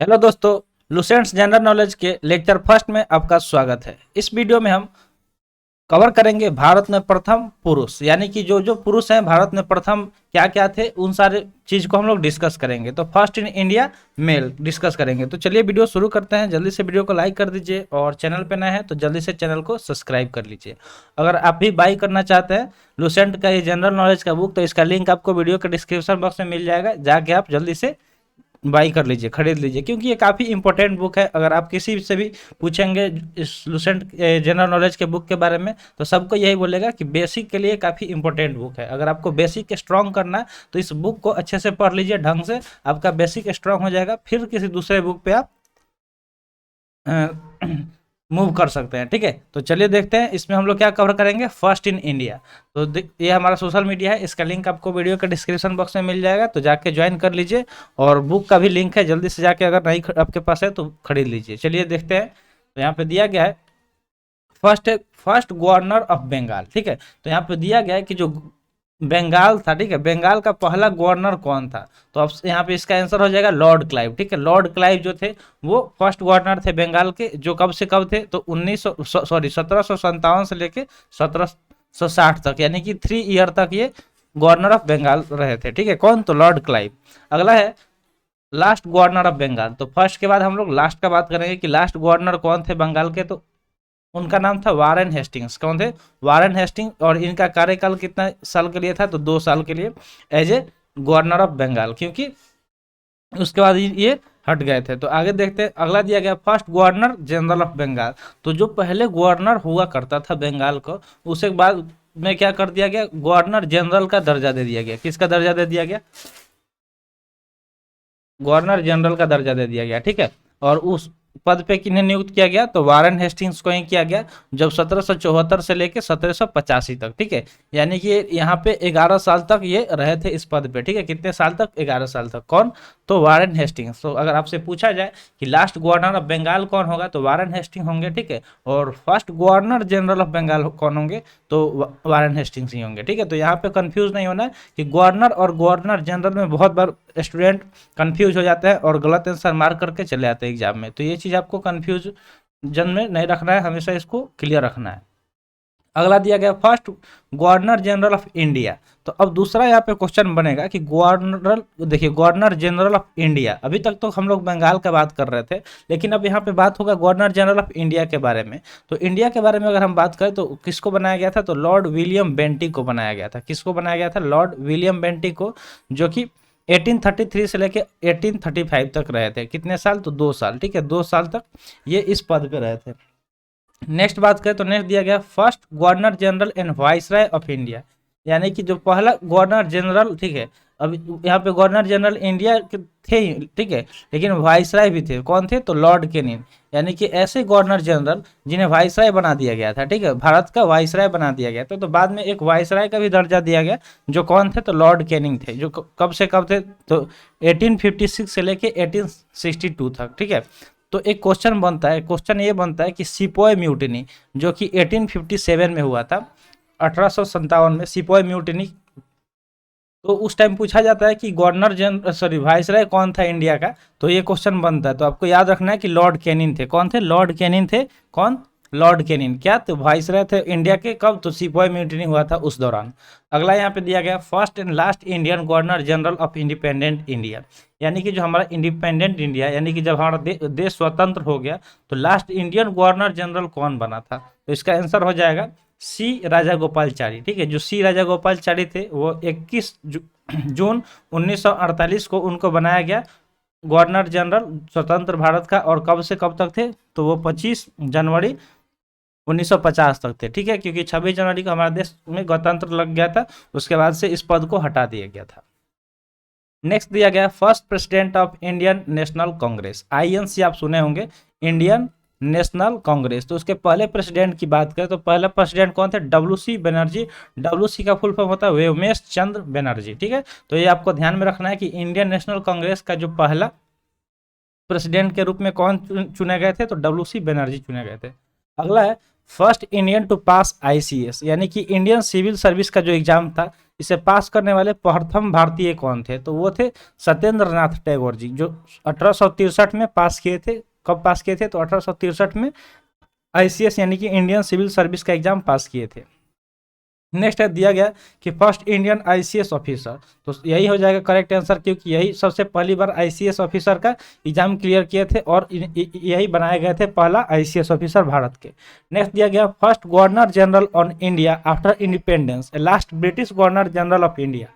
Hello दोस्तों, लुसेंट्स general knowledge के lecture first में आपका स्वागत है। इस वीडियो में हम कवर करेंगे भारत में प्रथम पुरुष, यानी कि जो जो पुरुष हैं भारत में प्रथम क्या क्या थे, उन सारे चीज को हम लोग डिस्कस करेंगे। तो first in India male discuss करेंगे। तो चलिए वीडियो शुरू करते हैं। जल्दी से वीडियो को लाइक कर दीजिए और चैनल पे नए हैं तो जल्दी से चैनल को सब्सक्राइब कर लीजिए। अगर आप भी बाई करना चाहते हैं लुसेंट का ये जनरल नॉलेज का बुक, तो इसका लिंक आपको वीडियो के डिस्क्रिप्शन बॉक्स में मिल जाएगा। जाके आप जल्दी से बाई कर लीजिए, खरीद लीजिए, क्योंकि ये काफ़ी इंपॉर्टेंट बुक है। अगर आप किसी से भी पूछेंगे इस लुसेंट जनरल नॉलेज के बुक के बारे में, तो सबको यही बोलेगा कि बेसिक के लिए काफ़ी इंपॉर्टेंट बुक है। अगर आपको बेसिक स्ट्रॉन्ग करना है तो इस बुक को अच्छे से पढ़ लीजिए, ढंग से आपका बेसिक स्ट्रॉन्ग हो जाएगा। फिर किसी दूसरे बुक पे आप मूव कर सकते हैं। ठीक है, तो चलिए देखते हैं इसमें हम लोग क्या कवर करेंगे। फर्स्ट इन इंडिया, तो ये हमारा सोशल मीडिया है, इसका लिंक आपको वीडियो के डिस्क्रिप्शन बॉक्स में मिल जाएगा, तो जाके ज्वाइन कर लीजिए। और बुक का भी लिंक है, जल्दी से जाके अगर नहीं आपके पास है तो खरीद लीजिए। चलिए देखते हैं। तो यहाँ पे दिया गया है फर्स्ट गवर्नर ऑफ बंगाल। ठीक है, तो यहाँ पे दिया गया है कि जो बंगाल था, ठीक है, बंगाल का पहला गवर्नर कौन था। तो अब यहाँ पे इसका आंसर हो जाएगा लॉर्ड क्लाइव। ठीक है, लॉर्ड क्लाइव जो थे वो फर्स्ट गवर्नर थे बंगाल के, जो कब से कब थे तो 1757 से लेके 1760 तक, यानी कि 3 ईयर तक ये गवर्नर ऑफ बंगाल रहे थे। ठीक है, कौन, तो लॉर्ड क्लाइव। अगला है लास्ट गवर्नर ऑफ बंगाल। तो फर्स्ट के बाद हम लोग लास्ट का बात करेंगे कि लास्ट गवर्नर कौन थे बंगाल के, तो उनका नाम था वारेन हेस्टिंग्स। कौन थे, वारेन हेस्टिंग। और इनका कार्यकाल कितना साल के लिए था, तो 2 साल के लिए as a governor of Bengal, क्योंकि उसके बाद ये हट गए थे। तो आगे देखते हैं। अगला दिया गया first governor general of Bengal. तो जो पहले गवर्नर हुआ करता था बंगाल को, उसे बाद में क्या कर दिया गया, गवर्नर जनरल का दर्जा दे दिया गया। किसका दर्जा दे दिया गया, गवर्नर जनरल का दर्जा दे दिया गया। ठीक है, और उस पद पे किन्हें नियुक्त किया गया, तो वारेन हेस्टिंग्स को ही किया गया, जब 1774 से लेके 1785 तक। ठीक है, यानी कि यहाँ पे 11 साल तक ये रहे थे इस पद पे। ठीक है, कितने साल तक, 11 साल तक। कौन, तो वारेन हेस्टिंग्स। तो अगर आपसे पूछा जाए कि लास्ट गवर्नर ऑफ बंगाल कौन होगा, तो वारेन हेस्टिंग होंगे। ठीक है, और first governor general of Bengal कौन होंगे, तो वारेन हेस्टिंग्स ही होंगे। ठीक है, तो यहाँ पे कंफ्यूज नहीं होना है कि गवर्नर और गवर्नर जनरल में बहुत बार स्टूडेंट कंफ्यूज हो जाते हैं और गलत आंसर मार्क करके चले आते हैं एग्जाम में। तो ये चीज़ आपको कंफ्यूजन में नहीं रखना है, हमेशा इसको क्लियर रखना है। अगला दिया गया first governor general of India. तो अब दूसरा यहाँ पे क्वेश्चन बनेगा कि गवर्नर, देखिए गवर्नर जनरल ऑफ इंडिया, अभी तक तो हम लोग बंगाल का बात कर रहे थे, लेकिन अब यहाँ पे बात होगा गवर्नर जनरल ऑफ इंडिया के बारे में। तो इंडिया के बारे में अगर हम बात करें तो किसको बनाया गया था, तो लॉर्ड विलियम बेंटिक को बनाया गया था। किसको बनाया गया था, लॉर्ड विलियम बेंटिक को, जो कि 1833 से लेके 1835 तक रहे थे। कितने साल, तो 2 साल। ठीक है, 2 साल तक ये इस पद पे रहे थे। नेक्स्ट बात करें तो नेक्स्ट दिया गया first governor general and viceroy of India, यानी कि जो पहला गवर्नर जनरल, ठीक है, अब यहाँ पे गवर्नर जनरल इंडिया के थे ही, ठीक है, लेकिन वाइसराय भी थे। कौन थे, तो लॉर्ड कैनिंग, यानी कि ऐसे गवर्नर जनरल जिन्हें वाइसराय बना दिया गया था। ठीक है, भारत का वाइसराय बना दिया गया था। तो बाद में एक वाइसराय का भी दर्जा दिया गया, जो कौन थे, तो लॉर्ड कैनिंग थे, जो कब से कब थे, तो 1856 से लेके 1862 तक। ठीक है, तो एक क्वेश्चन बनता है, क्वेश्चन ये बनता है कि सिपोय म्यूटिनी, जो कि 1857 में हुआ था, 1857 में सिपोय म्यूटिनी, तो उस टाइम पूछा जाता है कि गवर्नर वाइसराय कौन था इंडिया का, तो ये क्वेश्चन बनता है। तो आपको याद रखना है कि लॉर्ड कैनिंग थे। कौन थे, लॉर्ड कैनिंग थे। कौन, लॉर्ड कैनिंग। क्या, तो वाइसराय थे इंडिया के, कब, तो सिपोय म्यूटिनी हुआ था उस दौरान। अगला यहाँ पे दिया गया first and last Indian governor general of independent India, यानी कि जो हमारा इंडिपेंडेंट इंडिया, यानी कि जब हमारा देश स्वतंत्र हो गया, तो लास्ट इंडियन गवर्नर जनरल कौन बना था, तो इसका आंसर हो जाएगा सी राजागोपालचारी। ठीक है, जो सी राजागोपालचारी थे वो 21 जून 1948 को उनको बनाया गया गवर्नर जनरल स्वतंत्र भारत का। और कब से कब तक थे, तो वो 25 जनवरी 1950 तक थे। ठीक है, क्योंकि 26 जनवरी को हमारे देश में गणतंत्र लग गया था, उसके बाद से इस पद को हटा दिया गया था। नेक्स्ट दिया गया first president of Indian national Congress, INC आप सुने होंगे, इंडियन नेशनल कांग्रेस। तो उसके पहले प्रेसिडेंट की बात करें तो पहला प्रेसिडेंट कौन थे, डब्ल्यूसी बनर्जी। डब्ल्यूसी का फुल फॉर्म होता है व्योमेश चंद्र बनर्जी। ठीक है, तो ये आपको ध्यान में रखना है कि इंडियन नेशनल कांग्रेस का जो पहला प्रेसिडेंट के रूप में कौन चुने गए थे, तो डब्ल्यूसी बनर्जी चुने गए थे। अगला है first Indian to pass ICS, यानी कि इंडियन सिविल सर्विस का जो एग्जाम था, इसे पास करने वाले प्रथम भारतीय कौन थे? तो वो थे सत्येंद्र नाथ टैगोर जी, जो 1863 में पास किए थे। कब पास किए थे? तो 1863 में आईसीएस यानी कि इंडियन सिविल सर्विस का एग्जाम पास किए थे। नेक्स्ट है दिया गया कि फर्स्ट इंडियन आईसीएस ऑफिसर, तो यही हो जाएगा करेक्ट आंसर, क्योंकि यही सबसे पहली बार आईसीएस ऑफिसर का एग्जाम क्लियर किए थे और यही बनाए गए थे पहला आईसीएस ऑफिसर भारत के। नेक्स्ट दिया गया first governor general on India after independence, last British governor general of India.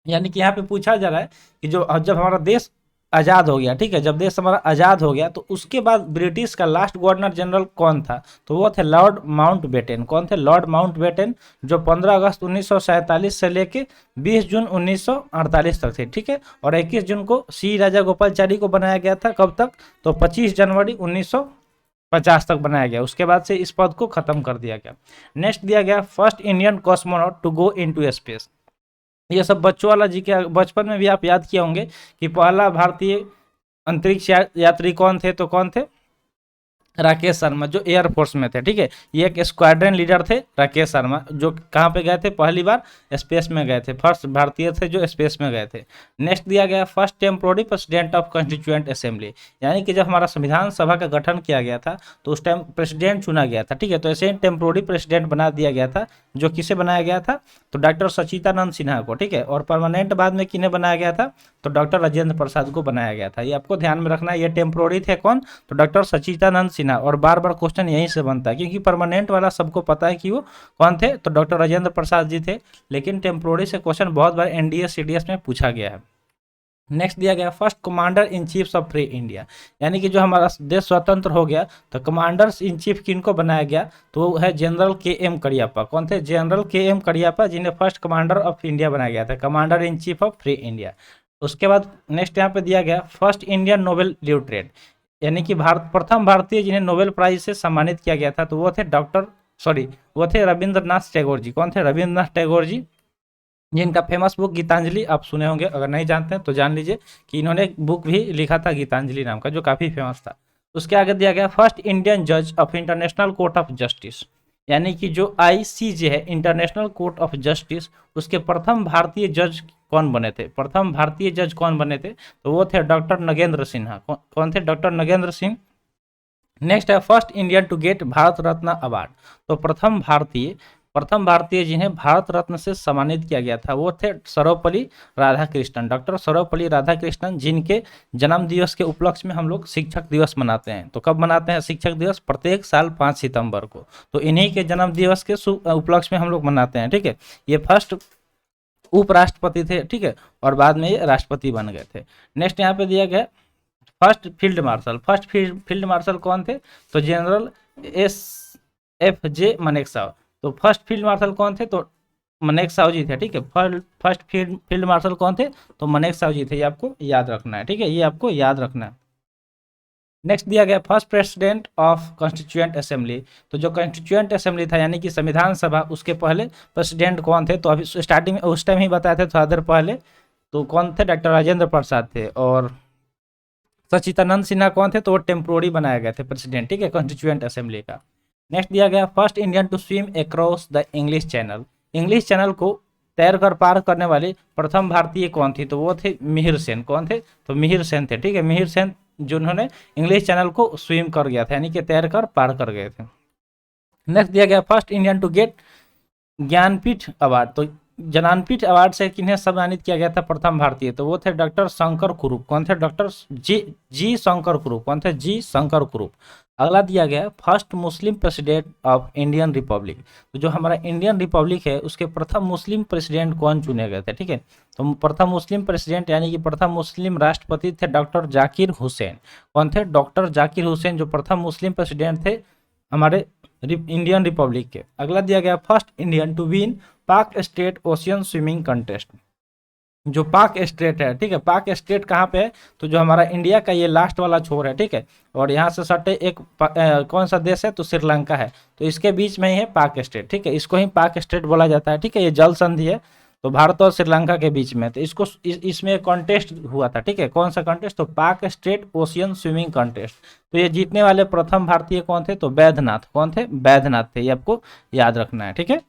यानी कि यहाँ पे पूछा जा रहा है कि जब हमारा देश आज़ाद हो गया, ठीक है, जब देश हमारा आज़ाद हो गया तो उसके बाद ब्रिटिश का लास्ट गवर्नर जनरल कौन था? तो वो थे लॉर्ड माउंटबेटन। कौन थे? लॉर्ड माउंटबेटन, जो 15 अगस्त 1947 से लेके 20 जून 1948 तक थे, ठीक है। और 21 जून को सी राजा गोपालचारी को बनाया गया था। कब तक? तो 25 जनवरी 1950 तक बनाया गया। उसके बाद से इस पद को खत्म कर दिया गया। नेक्स्ट दिया गया first Indian cosmonaut to go into space. ये सब बच्चों वाला जी के बचपन में भी आप याद किए होंगे कि पहला भारतीय अंतरिक्ष यात्री कौन थे? तो कौन थे? राकेश शर्मा, जो एयरफोर्स में थे, ठीक है। ये एक स्क्वाड्रन लीडर थे राकेश शर्मा, जो कहाँ पे गए थे? पहली बार स्पेस में गए थे। फर्स्ट भारतीय थे जो स्पेस में गए थे। नेक्स्ट दिया गया first temporary president of constituent assembly, यानी कि जब हमारा संविधान सभा का गठन किया गया था तो उस टाइम प्रेसिडेंट चुना गया था, ठीक है। तो ऐसे ही टेम्पोररी प्रेसिडेंट बना दिया गया था, जो किसे बनाया गया था? तो डॉक्टर सचिदानंद सिन्हा को, ठीक है। और परमानेंट बाद में किन्हें बनाया गया था? तो डॉक्टर राजेंद्र प्रसाद को बनाया गया था। ये आपको ध्यान में रखना है। ये टेम्पोररी थे कौन? तो डॉक्टर सचिदानंद सिन्हा। और बार बार क्वेश्चन यहीं से बनता है, क्योंकि परमानेंट वाला सबको पता है कि वो कौन थे? तो डॉक्टर राजेंद्र प्रसाद जी थे। लेकिन टेम्पोररी से क्वेश्चन बहुत बार एनडीए सीडीएस में पूछा गया है। नेक्स्ट दिया गया first commander in chief of free India, यानी कि जो हमारा देश स्वतंत्र हो गया तो कमांडर्स इन चीफ किनको बनाया गया? तो वो है जनरल के एम करियप्पा। कौन थे? जनरल के एम करियप्पा, जिन्हें फर्स्ट कमांडर ऑफ इंडिया बनाया गया था, commander in chief of free India. उसके बाद नेक्स्ट यहाँ पे दिया गया फर्स्ट इंडियन नोबेल ल्यूट्रेट, यानी कि प्रथम भारतीय जिन्हें नोबेल प्राइज से सम्मानित किया गया था, तो वो थे वो थे रविंद्रनाथ टैगोर जी। कौन थे? रविंद्रनाथ टैगोर जी, जिनका फेमस बुक गीतांजलि आप सुने होंगे। अगर नहीं जानते हैं तो जान लीजिए कि इन्होंने एक बुक भी लिखा था गीतांजलि नाम का, जो काफ़ी फेमस था। उसके आगे दिया गया फर्स्ट इंडियन जज of international court of justice, यानी कि जो आईसीजे है, इंटरनेशनल कोर्ट ऑफ जस्टिस, उसके प्रथम भारतीय जज कौन बने थे? प्रथम भारतीय जज कौन बने थे? तो वो थे डॉक्टर नगेंद्र सिन्हा। कौन थे? डॉक्टर नगेंद्र सिंह। नेक्स्ट है first Indian to get Bharat Ratna award, तो प्रथम भारतीय जिन्हें भारत रत्न से सम्मानित किया गया था वो थे सर्वपल्ली राधाकृष्णन, डॉक्टर सर्वपल्ली राधाकृष्णन, जिनके जन्म दिवस के उपलक्ष्य में हम लोग शिक्षक दिवस मनाते हैं। तो कब मनाते हैं शिक्षक दिवस? प्रत्येक साल 5 सितंबर को। तो इन्हीं के जन्म दिवस के उपलक्ष्य में हम लोग मनाते हैं, ठीक है। ये फर्स्ट उपराष्ट्रपति थे, ठीक है, और बाद में ये राष्ट्रपति बन गए थे। नेक्स्ट यहाँ पे दिया गया first field marshal. First field marshal कौन थे? तो जनरल SFJ मानेकशॉ। तो फर्स्ट फील्ड मार्शल कौन थे? तो मानेकशॉ जी थे, ठीक है। फर्स्ट फील्ड मार्शल कौन थे? तो मानेकशॉ जी थे। ये आपको याद रखना है, ठीक है, ये आपको याद रखना है। नेक्स्ट दिया गया first president of constituent assembly, तो जो कॉन्स्टिट्यूएंट असेंबली था यानी कि संविधान सभा, उसके पहले प्रेसिडेंट कौन थे? तो अभी स्टार्टिंग में उस टाइम ही बताए थे थोड़ा देर पहले, तो कौन थे? डॉक्टर राजेंद्र प्रसाद थे। और सचिदानंद सिन्हा कौन थे? तो वो टेम्पोररी बनाए गए थे प्रेसिडेंट, ठीक है, कॉन्स्टिट्यूएंट असेंबली का। नेक्स्ट दिया गया first Indian to swim across the English channel, English channel को तैर कर पार करने वाली प्रथम भारतीय कौन थी? तो वो थे मिहिर सेन। कौन थे? तो मिहिर सेन थे, ठीक है, मिहिर सेन, जिन्होंने इंग्लिश चैनल को स्विम कर गया था, यानी कि तैर कर पार कर गए थे। नेक्स्ट दिया गया first Indian to get Jnanpith award, तो ज्ञानपीठ अवार्ड से किन्हें सम्मानित किया गया था? प्रथम भारतीय, तो वो थे डॉक्टर शंकर कुरूप। कौन थे? डॉक्टर जी शंकर कुरूप। कौन थे? जी शंकर कुरूप। अगला दिया गया first Muslim president of Indian Republic, तो जो हमारा इंडियन रिपब्लिक है उसके प्रथम मुस्लिम प्रेसिडेंट कौन चुने गए थे? ठीक है, तो प्रथम मुस्लिम प्रेसिडेंट यानी कि प्रथम मुस्लिम राष्ट्रपति थे डॉक्टर जाकिर हुसैन। कौन थे? डॉक्टर जाकिर हुसैन, जो प्रथम मुस्लिम प्रेसिडेंट थे हमारे इंडियन रिपब्लिक के। अगला दिया गया फर्स्ट इंडियन टू विन पाक स्टेट ओशियन स्विमिंग कंटेस्ट, जो पाक स्टेट है, ठीक है, पाक स्टेट कहाँ पे है? तो जो हमारा इंडिया का ये लास्ट वाला छोर है, ठीक है, और यहाँ से सटे एक कौन सा देश है? तो श्रीलंका है, तो इसके बीच में ही है पाक स्टेट, ठीक है, इसको ही पाक स्टेट बोला जाता है, ठीक है। ये जल संधि है, तो भारत और श्रीलंका के बीच में, तो इसको इसमें कॉन्टेस्ट हुआ था, ठीक है, कौन सा कॉन्टेस्ट? तो पाक स्टेट ओशियन स्विमिंग कॉन्टेस्ट। तो ये जीतने वाले प्रथम भारतीय कौन थे? तो बैद्यनाथ। कौन थे? बैद्यनाथ थे, ये आपको याद रखना है, ठीक है।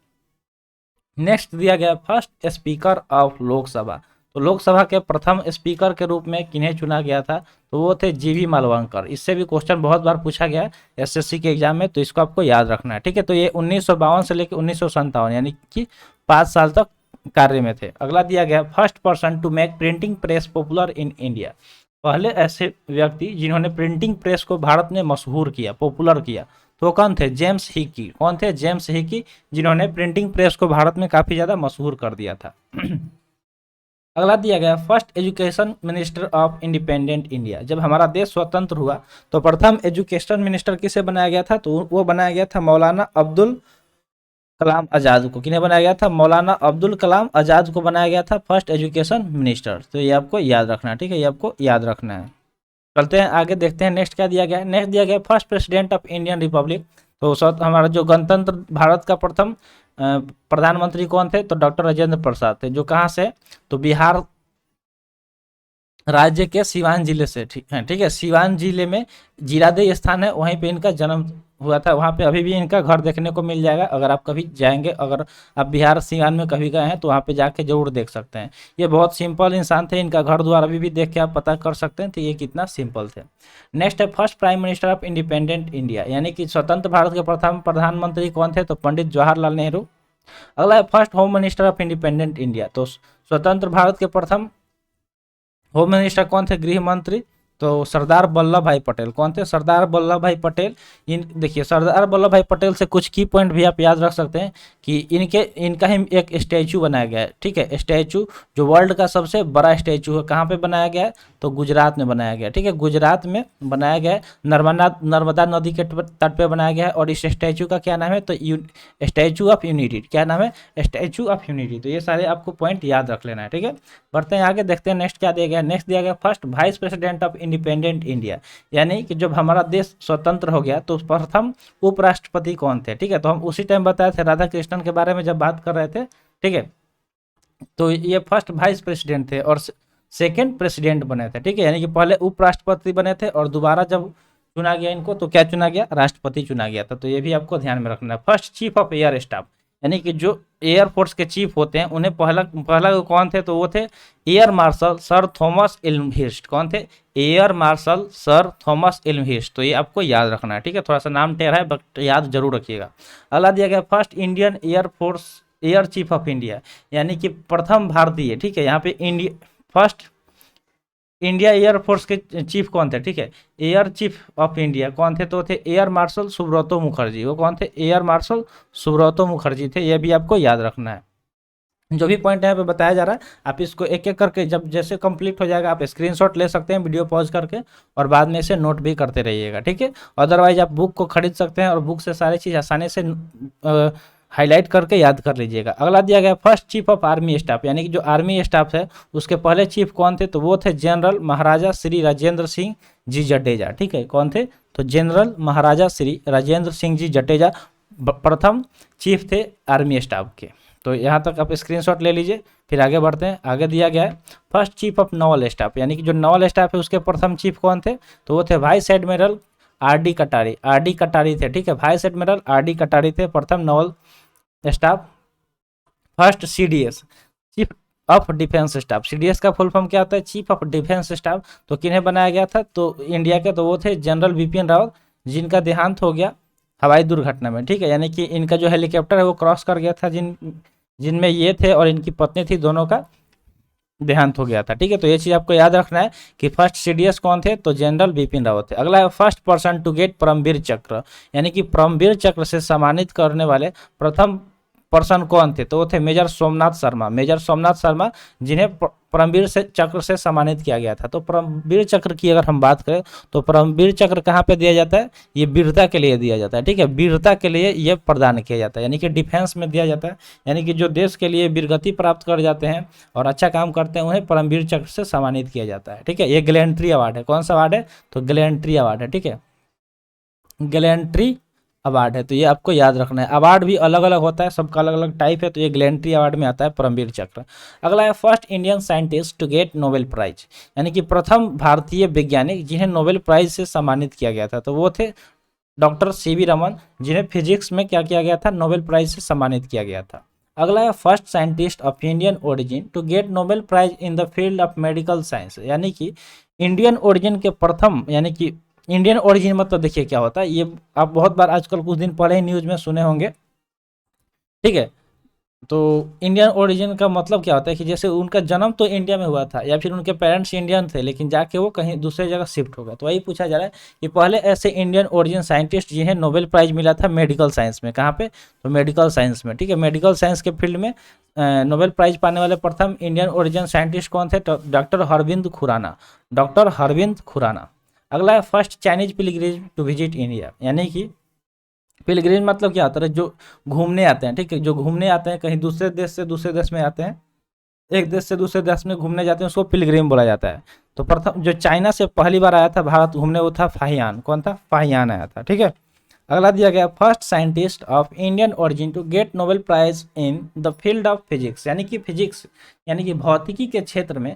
नेक्स्ट दिया गया फर्स्ट स्पीकर ऑफ लोकसभा। तो लोकसभा के प्रथम स्पीकर के रूप में किन्हें चुना गया था, तो वो थे जीवी मालवंकर। इससे भी क्वेश्चन बहुत बार पूछा गया है एसएससी के एग्जाम में, तो इसको आपको याद रखना है, ठीक है। तो ये 1952 से लेकर 1957 यानी कि 5 साल तक कार्य में थे। अगला दिया गया first person to make printing press popular in India. पहले ऐसे व्यक्ति जिन्होंने प्रिंटिंग प्रेस को भारत में मशहूर किया, पॉपुलर किया, तो कौन थे, जेम्स हिकी। कौन थे, जेम्स हिकी, जिन्होंने प्रिंटिंग प्रेस को भारत में काफ़ी ज़्यादा मशहूर कर दिया था। अगला दिया गया first education minister of independent India. जब हमारा देश स्वतंत्र हुआ तो प्रथम एजुकेशन मिनिस्टर किसे बनाया गया था, तो वो बनाया गया था मौलाना अब्दुल कलाम आज़ाद को। किन्हें बनाया गया था, मौलाना अब्दुल कलाम आज़ाद को बनाया गया था फर्स्ट एजुकेशन मिनिस्टर। तो ये आपको याद रखना है, ठीक है, ये आपको याद रखना है। चलते हैं आगे, देखते हैं नेक्स्ट क्या दिया गया है। नेक्स्ट दिया गया first president of Indian Republic. तो हमारा जो गणतंत्र भारत का प्रथम प्रधानमंत्री कौन थे, तो डॉक्टर राजेंद्र प्रसाद थे, जो कहाँ से, तो बिहार राज्य के सिवान जिले से, ठीक है, सिवान जिले में जीरादेई स्थान है, वहीं पे इनका जन्म हुआ था। वहाँ पे अभी भी इनका घर देखने को मिल जाएगा, अगर आप कभी जाएंगे, अगर आप बिहार सिवान में कभी गए हैं तो वहाँ पे जाके जरूर देख सकते हैं। ये बहुत सिंपल इंसान थे, इनका घर द्वार अभी भी देख के आप पता कर सकते हैं तो ये कितना सिंपल थे। नेक्स्ट है first prime minister of independent India, यानी कि स्वतंत्र भारत के प्रथम प्रधानमंत्री कौन थे, तो पंडित जवाहरलाल नेहरू। अगला है first home minister of independent India. तो स्वतंत्र भारत के प्रथम होम मिनिस्टर कौन थे, गृह मंत्री, तो सरदार वल्लभ भाई पटेल। कौन थे, सरदार वल्लभ भाई पटेल। इन देखिए सरदार वल्लभ भाई पटेल से कुछ की पॉइंट भी आप याद रख सकते हैं कि इनका ही एक स्टैचू बनाया गया है, ठीक है, स्टैचू जो वर्ल्ड का सबसे बड़ा स्टैचू है, कहाँ पे बनाया गया है, तो गुजरात में बनाया गया है, ठीक है, गुजरात में बनाया गया है, नर्मदा नदी के तट पे बनाया गया है। और इस स्टैचू का क्या नाम है, तो स्टैचू ऑफ यूनिटी। क्या नाम है, स्टैचू ऑफ यूनिटी। तो ये सारे आपको पॉइंट याद रख लेना है, ठीक है। बढ़ते हैं आगे, देखते हैं नेक्स्ट क्या दिया गया। नेक्स्ट दिया गया first vice president of independent India, यानी कि जब हमारा देश स्वतंत्र हो गया तो प्रथम उपराष्ट्रपति कौन थे, ठीक है। तो हम उसी टाइम बताए थे राधा कृष्णन के बारे में जब बात कर रहे थे, ठीक है। तो ये फर्स्ट वाइस प्रेसिडेंट थे और सेकेंड प्रेसिडेंट बने थे, ठीक है, यानी कि पहले उपराष्ट्रपति बने थे और दोबारा जब चुना गया इनको तो क्या चुना गया, राष्ट्रपति चुना गया था। तो ये भी आपको ध्यान में रखना है। First chief of air staff, यानी कि जो एयरफोर्स के चीफ होते हैं उन्हें पहला कौन थे, तो वो थे एयर मार्शल सर थॉमस इल्महिर्स्ट। कौन थे, एयर मार्शल सर थॉमस इल्महिर्स्ट। तो ये आपको याद रखना है, ठीक है, थोड़ा सा नाम टेढ़ा है बट याद जरूर रखिएगा। अगला दिया गया first Indian air force air chief of India, यानी कि प्रथम भारतीय, ठीक है, यहाँ पे इंडिया फर्स्ट इंडिया एयरफोर्स के चीफ कौन थे, ठीक है, एयर चीफ ऑफ इंडिया कौन थे, तो थे एयर मार्शल सुब्रतो मुखर्जी। वो कौन थे, एयर मार्शल सुब्रतो मुखर्जी थे। ये भी आपको याद रखना है। जो भी पॉइंट यहाँ पे बताया जा रहा है आप इसको एक एक करके जब जैसे कंप्लीट हो जाएगा आप स्क्रीनशॉट ले सकते हैं वीडियो पॉज करके, और बाद में इसे नोट भी करते रहिएगा, ठीक है। अदरवाइज आप बुक को खरीद सकते हैं और बुक से सारी चीज़ आसानी से हाईलाइट करके याद कर लीजिएगा। अगला दिया गया first chief of army staff, यानी कि जो आर्मी स्टाफ है उसके पहले चीफ कौन थे, तो वो थे जनरल महाराजा श्री राजेंद्र सिंह जी जडेजा, ठीक है। कौन थे, तो जनरल महाराजा श्री राजेंद्र सिंह जी जडेजा प्रथम चीफ थे आर्मी स्टाफ के। तो यहाँ तक आप स्क्रीनशॉट ले लीजिए, फिर आगे बढ़ते हैं। आगे दिया गया है first chief of Naval staff, यानी कि जो नवल स्टाफ है उसके प्रथम चीफ कौन थे, तो वो थे वाइस एडमिरल आर.डी. कटारी। आर.डी. कटारी थे, ठीक है, वाइस एडमिरल आर.डी. कटारी थे प्रथम Naval staff. First CDS chief of defence staff, CDS का फुल फॉर्म क्या होता है, चीफ ऑफ डिफेंस स्टाफ। तो किन्हें बनाया गया था, तो इंडिया के, तो वो थे जनरल बिपिन रावत, जिनका देहांत हो गया हवाई दुर्घटना में, ठीक है, यानी कि इनका जो हेलीकॉप्टर है वो क्रॉस कर गया था, जिनमें ये थे और इनकी पत्नी थी, दोनों का देहांत हो गया था, ठीक है। तो ये चीज़ आपको याद रखना है कि फर्स्ट सीडीएस कौन थे, तो जनरल बिपिन रावत थे। अगला है first person to get Param Vir Chakra, यानी कि परमवीर चक्र से सम्मानित करने वाले प्रथम पर्सन कौन थे, तो वो थे मेजर सोमनाथ शर्मा। मेजर सोमनाथ शर्मा जिन्हें परमवीर से चक्र से सम्मानित किया गया था। तो परमवीर चक्र की अगर हम बात करें तो परमवीर चक्र कहाँ पे दिया जाता है, ये वीरता के लिए दिया जाता है, ठीक है, वीरता के लिए ये प्रदान किया जाता है, यानी कि डिफेंस में दिया जाता है, यानी कि जो देश के लिए वीरगति प्राप्त कर जाते हैं और अच्छा काम करते हैं उन्हें परमवीर चक्र से सम्मानित किया जाता है, ठीक है। ये गैलेंट्री अवार्ड है, कौन सा अवार्ड है, तो गैलेंट्री अवार्ड है, ठीक है, गैलेंट्री अवार्ड है। तो ये आपको याद रखना है। अवार्ड भी अलग अलग होता है, सबका अलग अलग टाइप है, तो ये गैलेंट्री अवार्ड में आता है परमवीर चक्र। अगला है first Indian scientist to get Nobel prize, यानी कि प्रथम भारतीय वैज्ञानिक जिन्हें नोबेल प्राइज से सम्मानित किया गया था, तो वो थे डॉक्टर सीवी रमन, जिन्हें फिजिक्स में क्या किया गया था, नोबेल प्राइज से सम्मानित किया गया था। अगला है first scientist of Indian origin to get Nobel prize in the field of medical science, यानी कि इंडियन ओरिजिन के प्रथम, यानी कि इंडियन ओरिजिन मतलब देखिए क्या होता है, ये आप बहुत बार आजकल कुछ दिन पहले ही न्यूज में सुने होंगे, ठीक है। तो इंडियन ओरिजिन का मतलब क्या होता है कि जैसे उनका जन्म तो इंडिया में हुआ था या फिर उनके पेरेंट्स इंडियन थे लेकिन जाके वो कहीं दूसरे जगह शिफ्ट हो गए, तो वही पूछा जा रहा है कि पहले ऐसे इंडियन ओरिजिन साइंटिस्ट जिन्हें नोबेल प्राइज मिला था मेडिकल साइंस में, कहाँ पे, तो मेडिकल साइंस में, ठीक है। मेडिकल साइंस के फील्ड में नोबेल प्राइज पाने वाले प्रथम इंडियन ओरिजिन साइंटिस्ट कौन थे, तो डॉक्टर हरविंद खुराना, डॉक्टर हरविंद खुराना। अगला है first Chinese pilgrim to visit India, यानी कि पिलग्रिम मतलब क्या होता है, जो घूमने आते हैं, ठीक है, जो घूमने आते हैं कहीं दूसरे देश से दूसरे देश में आते हैं, एक देश से दूसरे देश में घूमने जाते हैं, उसको पिलग्रिम बोला जाता है। तो प्रथम जो चाइना से पहली बार आया था भारत घूमने वो था फाहियान, कौन था, फाहियान आया था, ठीक है। अगला दिया गया first scientist of Indian origin to get Nobel prize in the field of physics, यानी कि फिजिक्स यानी कि भौतिकी के क्षेत्र में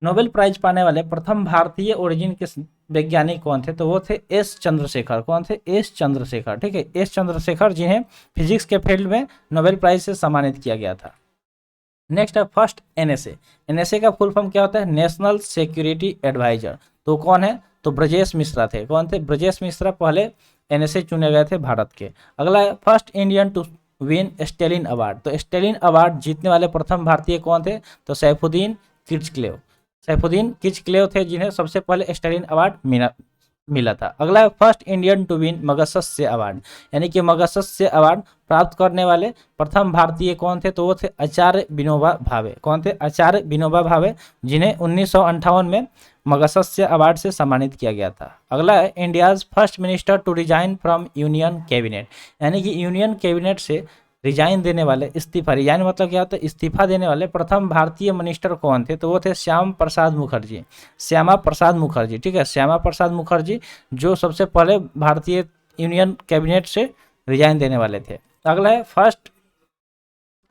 नोबेल प्राइज पाने वाले प्रथम भारतीय ओरिजिन के वैज्ञानिक कौन थे, तो वो थे एस चंद्रशेखर, कौन थे, एस चंद्रशेखर, ठीक है, एस चंद्रशेखर जिन्हें फिजिक्स के फील्ड में नोबेल प्राइज से सम्मानित किया गया था। नेक्स्ट है फर्स्ट एनएसए, एनएसए का फुल फॉर्म क्या होता है, नेशनल सिक्योरिटी एडवाइजर, तो कौन है, तो ब्रजेश मिश्रा थे, कौन थे, ब्रजेश मिश्रा पहले एनएसए चुने गए थे भारत के। अगला है first Indian to win Stalin award, तो स्टेलिन अवार्ड जीतने वाले प्रथम भारतीय कौन थे, तो सैफुद्दीन किर्चक्लेव, सैफुद्दीन किर्चक्लेव थे जिन्हें सबसे पहले स्टेलिन अवार्ड मिला था। अगला है first Indian to win Magsaysay award, यानी कि मगसस्य अवार्ड प्राप्त करने वाले प्रथम भारतीय कौन थे, तो वो थे आचार्य विनोबा भावे, कौन थे, आचार्य विनोबा भावे, जिन्हें 1958 में मगसस्य अवार्ड से सम्मानित किया गया था। अगला है India's first minister to resign from union cabinet, यानी कि यूनियन कैबिनेट से रिजाइन देने वाले, इस्तीफा, रिजाइन मतलब क्या होता है, इस्तीफा देने वाले प्रथम भारतीय मिनिस्टर कौन थे, तो वो थे श्याम प्रसाद मुखर्जी, श्यामा प्रसाद मुखर्जी, ठीक है, श्यामा प्रसाद मुखर्जी जो सबसे पहले भारतीय यूनियन कैबिनेट से रिजाइन देने वाले थे। अगला है first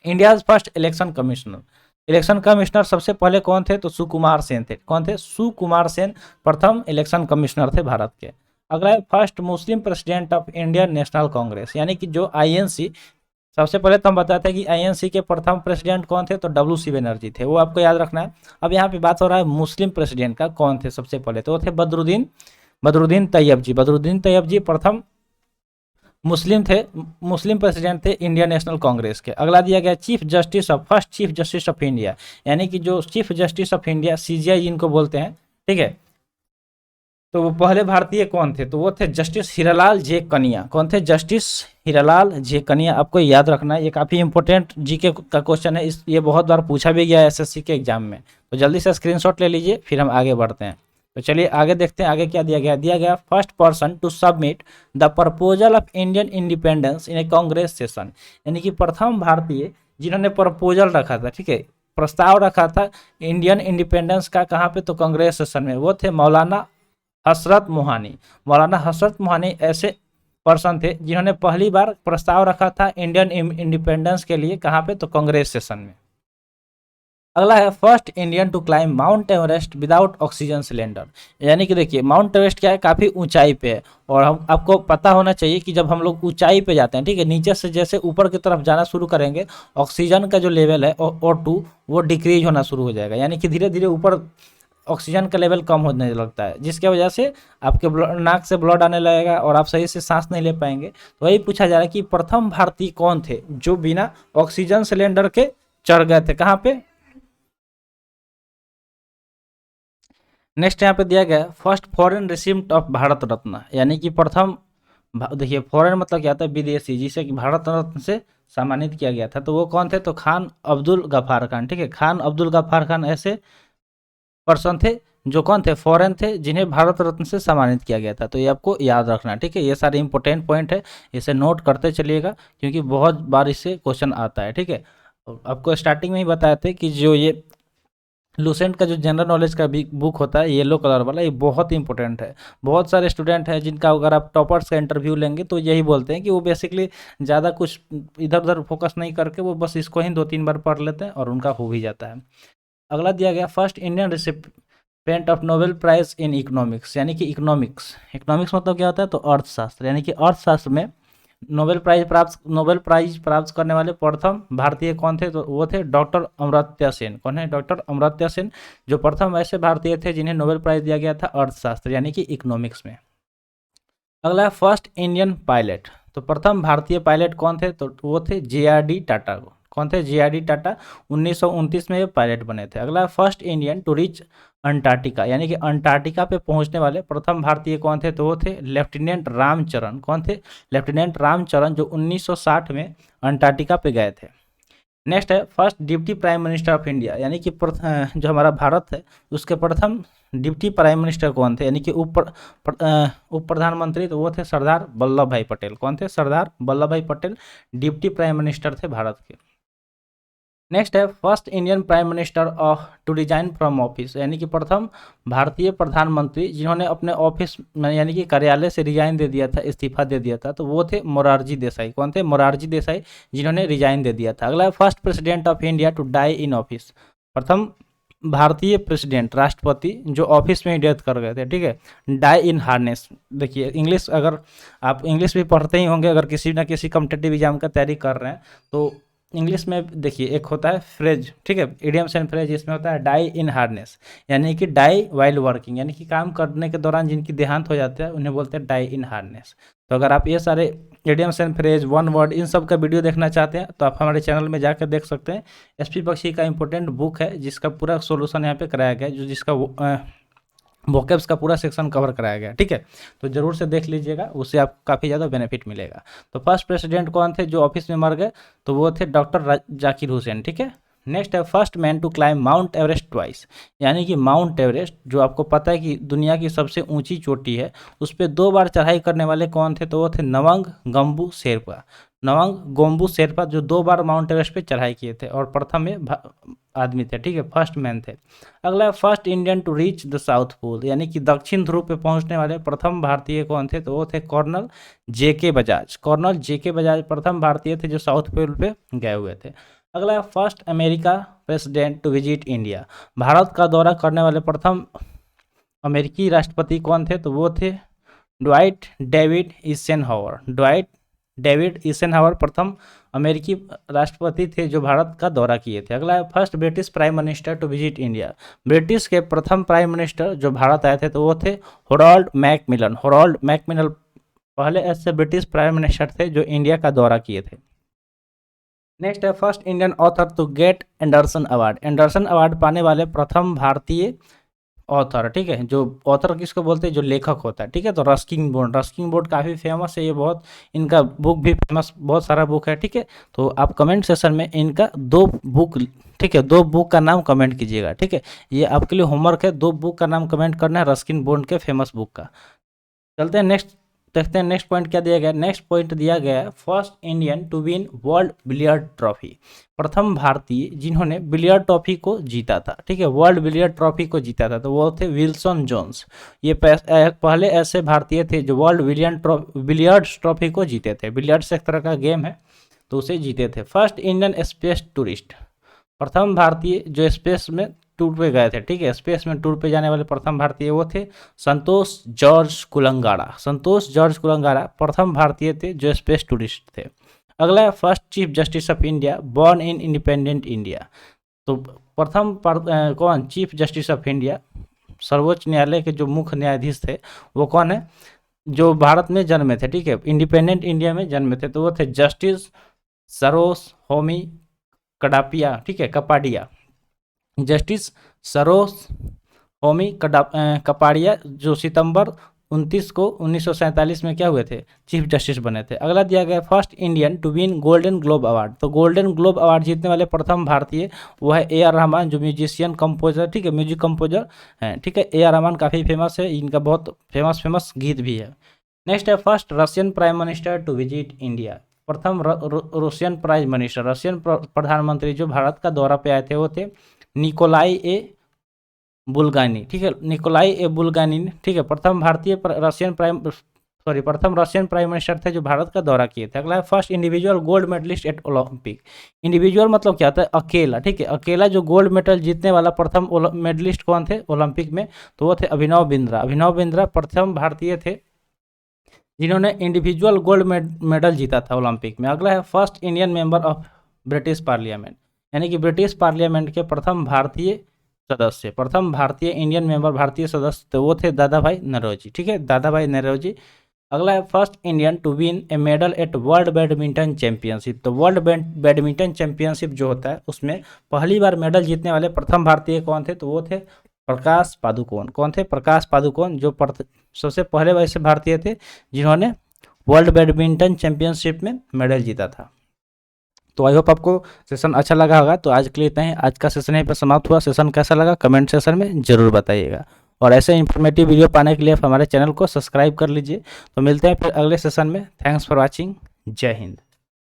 India's first election commissioner, election commissioner सबसे पहले कौन थे, तो सुकुमार सेन थे, कौन थे, सुकुमार सेन प्रथम इलेक्शन कमिश्नर थे भारत के। अगला है first Muslim president of Indian national Congress, यानी कि जो आईएनसी, सबसे पहले तो हम बताते हैं कि आईएनसी के प्रथम प्रेसिडेंट कौन थे, तो डब्ल्यू.सी. बनर्जी थे, वो आपको याद रखना है। अब यहाँ पे बात हो रहा है मुस्लिम प्रेसिडेंट का, कौन थे सबसे पहले, तो वो थे बदरुद्दीन, बदरुद्दीन तैयब जी, बदरुद्दीन तैयब जी प्रथम मुस्लिम थे, मुस्लिम प्रेसिडेंट थे इंडियन नेशनल कांग्रेस के। अगला दिया गया chief justice of, first chief justice of India, यानी कि जो chief justice of India CGI जिनको बोलते हैं, ठीक है, तो वो पहले भारतीय कौन थे, तो वो थे जस्टिस हीरालाल जे कनिया, कौन थे, जस्टिस हीरालाल जे कनिया, आपको याद रखना है, ये काफ़ी इंपॉर्टेंट जीके का क्वेश्चन है, ये बहुत बार पूछा भी गया है एसएससी के एग्जाम में, तो जल्दी से स्क्रीनशॉट ले लीजिए फिर हम आगे बढ़ते हैं। तो चलिए आगे देखते हैं आगे क्या दिया गया first person to submit the proposal of Indian independence in a Congress session, यानी कि प्रथम भारतीय जिन्होंने प्रपोजल रखा था, ठीक है, प्रस्ताव रखा था इंडियन इंडिपेंडेंस का, कहाँ पे, तो कांग्रेस सेशन में, वो थे मौलाना हसरत मोहानी, मौलाना हसरत मोहानी ऐसे पर्सन थे जिन्होंने पहली बार प्रस्ताव रखा था इंडियन इंडिपेंडेंस के लिए, कहाँ पे, तो कांग्रेस सेशन में। अगला है first Indian to climb Mount Everest without oxygen cylinder, यानी कि देखिए माउंट एवरेस्ट क्या है, काफ़ी ऊंचाई पे है, और हम आपको पता होना चाहिए कि जब हम लोग ऊंचाई पे जाते हैं, ठीक है, नीचे से जैसे ऊपर की तरफ जाना शुरू करेंगे, ऑक्सीजन का जो लेवल है O2 वो डिक्रीज होना शुरू हो जाएगा, यानी कि धीरे धीरे ऊपर ऑक्सीजन का लेवल कम होने लगता है, जिसके वजह से आपके नाक से ब्लड आने लगेगा और आप सही से सांस नहीं ले पाएंगे। तो वही पूछा जा रहा है कि प्रथम भारतीय कौन थे जो बिना ऑक्सीजन सिलेंडर के चढ़ गए थे, कहाँ पे। नेक्स्ट यहाँ पे दिया गया first foreign receipt of Bharat Ratna, यानी कि प्रथम, देखिए फॉरेन मतलब क्या था, विदेशी, जिसे कि भारत रत्न से सम्मानित किया गया था, तो वो कौन थे, तो खान अब्दुल गफ्फार खान, ठीक है, खान अब्दुल गफ्फार खान ऐसे पर्सन थे जो कौन थे, फॉरेन थे, जिन्हें भारत रत्न से सम्मानित किया गया था। तो ये आपको याद रखना, ठीक है, ये सारे इंपॉर्टेंट पॉइंट है, इसे नोट करते चलिएगा क्योंकि बहुत बार इससे क्वेश्चन आता है, ठीक है। आपको स्टार्टिंग में ही बताए थे कि जो ये लूसेंट का जो जनरल नॉलेज का भी बुक होता है येलो कलर वाला, ये बहुत इंपॉर्टेंट है। बहुत सारे स्टूडेंट हैं जिनका अगर आप टॉपर्स का इंटरव्यू लेंगे तो यही बोलते हैं कि वो बेसिकली ज़्यादा कुछ इधर उधर फोकस नहीं करके वो बस इसको ही 2-3 बार पढ़ लेते हैं और उनका हो भी जाता है। अगला दिया गया first Indian recipient of Nobel prize in economics, यानी कि इकोनॉमिक्स, इकोनॉमिक्स मतलब क्या होता है, तो अर्थशास्त्र, यानी कि अर्थशास्त्र में नोबेल प्राइज प्राप्त करने वाले प्रथम भारतीय कौन थे, तो वो थे डॉक्टर अमर्त्य सेन। कौन है, डॉक्टर अमर्त्य सेन, जो प्रथम ऐसे भारतीय थे जिन्हें नोबेल प्राइज दिया गया था अर्थशास्त्र यानी कि इकोनॉमिक्स में। अगला है फर्स्ट इंडियन पायलट, तो प्रथम भारतीय पायलट कौन थे, तो वो थे जे.आर.डी. टाटा। कौन थे, जे.आर.डी. टाटा, 1929 में ये पायलट बने थे। अगला first Indian to reach Antarctica, यानी कि अंटार्कटिका पे पहुंचने वाले प्रथम भारतीय कौन थे, तो वो थे लेफ्टिनेंट रामचरण। कौन थे, लेफ्टिनेंट रामचरण, जो 1960 में अंटार्कटिका पे गए थे। नेक्स्ट है first deputy prime minister of India, यानी कि जो हमारा भारत है उसके प्रथम डिप्टी प्राइम मिनिस्टर कौन थे, यानी कि उप प्रधानमंत्री, तो वो थे सरदार वल्लभ भाई पटेल। कौन थे, सरदार वल्लभ भाई पटेल डिप्टी प्राइम मिनिस्टर थे भारत के। नेक्स्ट है first Indian prime minister of to resign from office, यानी कि प्रथम भारतीय प्रधानमंत्री जिन्होंने अपने ऑफिस यानी कि कार्यालय से रिजाइन दे दिया था, इस्तीफा दे दिया था, तो वो थे मोरारजी देसाई। कौन थे, मोरारजी देसाई, जिन्होंने रिजाइन दे दिया था। अगला first president of India to die in office, प्रथम भारतीय प्रेसिडेंट राष्ट्रपति जो ऑफिस में ही डेथ कर गए थे, ठीक है, डाई इन हार्नेस। देखिए इंग्लिश, अगर आप इंग्लिश भी पढ़ते ही होंगे, अगर किसी ना किसी कॉम्पिटिटिव एग्जाम का तैयारी कर रहे हैं तो इंग्लिश में देखिए एक होता है फ्रेज, ठीक है, इडियम्स एंड फ्रेज, इसमें होता है डाई इन हार्नेस, यानी कि डाई वाइल वर्किंग, यानी कि काम करने के दौरान जिनकी देहांत हो जाता है उन्हें बोलते हैं डाई इन हार्नेस। तो अगर आप ये सारे idioms and phrase, one word, इन सब का वीडियो देखना चाहते हैं तो आप हमारे चैनल में जाकर देख सकते हैं। एसपी बख्शी का इंपॉर्टेंट बुक है जिसका पूरा सोल्यूशन यहाँ पे कराया गया है, जो जिसका वोकेब्स का पूरा सेक्शन कवर कराया गया, ठीक है, तो जरूर से देख लीजिएगा, उससे आपको काफ़ी ज़्यादा बेनिफिट मिलेगा। तो फर्स्ट प्रेसिडेंट कौन थे जो ऑफिस में मर गए, तो वो थे डॉक्टर जाकिर हुसैन, ठीक है। नेक्स्ट है first man to climb Mount Everest twice, यानी कि माउंट एवरेस्ट जो आपको पता है कि दुनिया की सबसे ऊंची चोटी है, उस पर 2 बार चढ़ाई करने वाले कौन थे, तो वो थे नवंग गम्बू शेरपा। नवंग गोम्बू शेरपा जो 2 बार माउंट एवरेस्ट पे चढ़ाई किए थे और प्रथम में आदमी थे, ठीक है, फर्स्ट मैन थे। अगला first Indian to reach the south pole, यानी कि दक्षिण ध्रुव पे पहुंचने वाले प्रथम भारतीय कौन थे, तो वो थे colonel J K. Bajaj. Colonel J K. Bajaj प्रथम भारतीय थे जो साउथ पोल पे गए हुए थे। अगला first America president to visit India, Bharat का दौरा करने वाले प्रथम अमेरिकी राष्ट्रपति कौन थे, तो वो थे Dwight David eisenhower। Dwight David eisenhower प्रथम अमेरिकी राष्ट्रपति थे जो भारत का दौरा किए थे। अगला है first British prime minister to visit India, British के प्रथम प्राइम मिनिस्टर जो भारत आए थे तो वो थे होराल्ड मैकमिलन। होराल्ड मैकमिलन पहले ऐसे ब्रिटिश प्राइम मिनिस्टर थे जो इंडिया का दौरा किए थे। नेक्स्ट है first Indian author to get Andersen award, Andersen award पाने वाले प्रथम भारतीय ऑथर, ठीक है, जो ऑथर किसको बोलते हैं, जो लेखक होता है, ठीक है, तो रस्किन बॉन्ड। रस्किन बॉन्ड काफ़ी फेमस है, ये बहुत, इनका बुक भी फेमस, बहुत सारा बुक है, ठीक है, तो आप कमेंट सेशन में इनका 2 बुक, ठीक है, 2 बुक का नाम कमेंट कीजिएगा, ठीक है, ये आपके लिए होमवर्क है, 2 बुक का नाम कमेंट करना है रस्किन बॉन्ड के फेमस बुक का। चलते हैं नेक्स्ट, देखते हैं नेक्स्ट पॉइंट क्या दिया गया। नेक्स्ट पॉइंट दिया गया है first Indian to win world billiard trophy, प्रथम भारतीय जिन्होंने बिलियर्ड ट्रॉफी को जीता था, ठीक है, वर्ल्ड बिलियर्ड ट्रॉफी को जीता था, तो वो थे विल्सन जोन्स। ये पहले ऐसे भारतीय थे जो वर्ल्ड बिलियर्ड ट्रॉफी को जीते थे। बिलियर्ड्स एक तरह का गेम है, तो उसे जीते थे। फर्स्ट इंडियन स्पेस टूरिस्ट, प्रथम भारतीय जो स्पेस में टूर पे गए थे, ठीक है, स्पेस में टूर पे जाने वाले प्रथम भारतीय वो थे संतोष जॉर्ज कुलंगाड़ा। संतोष जॉर्ज कुलंगाड़ा प्रथम भारतीय थे जो स्पेस टूरिस्ट थे। अगला first chief justice of India born in independent India, तो प्रथम कौन चीफ जस्टिस ऑफ इंडिया, सर्वोच्च न्यायालय के जो मुख्य न्यायाधीश थे वो कौन है, जो भारत में जन्मे थे, ठीक है, इंडिपेंडेंट इंडिया में जन्मे थे, तो वो थे जस्टिस सरोज होमी कडापिया, ठीक है, कपाडिया। जस्टिस सरोज होमी कपाड़िया जो सितंबर 29 को 1947 में क्या हुए थे, चीफ जस्टिस बने थे। अगला दिया गया first Indian to win golden globe award, तो गोल्डन ग्लोब अवार्ड जीतने वाले प्रथम भारतीय वो है ए आर रहमान, जो म्यूजिशियन कंपोजर, ठीक है, म्यूजिक कंपोजर हैं, ठीक है, ए आर रहमान काफ़ी फेमस है, इनका बहुत फेमस गीत भी है। नेक्स्ट है first Russian prime minister to visit India, प्रथम रशियन प्राइम मिनिस्टर, रशियन प्रधानमंत्री जो भारत का दौरा पे आए थे वो थे निकोलाई ए बुल्गानी, ठीक है, निकोलाई ए बुल्गानी, ठीक है, प्रथम रशियन प्राइम मिनिस्टर थे जो भारत का दौरा किए थे। अगला है first individual gold medalist at Olympic, individual मतलब क्या होता है, अकेला, ठीक है, अकेला जो गोल्ड मेडल जीतने वाला प्रथम मेडलिस्ट कौन थे ओलंपिक में, तो वो थे अभिनव बिंद्रा। अभिनव बिंद्रा प्रथम भारतीय थे जिन्होंने इंडिविजुअल गोल्ड मेडल जीता था ओलंपिक में। अगला है first Indian member of British parliament, यानी कि ब्रिटिश पार्लियामेंट के प्रथम भारतीय सदस्य, प्रथम भारतीय इंडियन मेंबर, भारतीय सदस्य, तो वो थे दादा भाई नौरोजी। ठीक है, दादा भाई नौरोजी। अगला है first Indian to win a medal at world badminton championship, तो वर्ल्ड बैडमिंटन चैंपियनशिप जो होता है उसमें पहली बार मेडल जीतने वाले प्रथम भारतीय कौन थे, तो वो थे प्रकाश पादुकोण। कौन थे? प्रकाश पादुकोण, जो सबसे पहले वैसे भारतीय थे जिन्होंने वर्ल्ड बैडमिंटन चैंपियनशिप में मेडल जीता था। तो आई होप आपको सेशन अच्छा लगा होगा। तो आज के लिए इतना ही, आज का सेशन यहीं पर समाप्त हुआ। सेशन कैसा लगा कमेंट सेशन में ज़रूर बताइएगा, और ऐसे इन्फॉर्मेटिव वीडियो पाने के लिए आप हमारे चैनल को सब्सक्राइब कर लीजिए। तो मिलते हैं फिर अगले सेशन में। Thanks for watching. जय हिंद।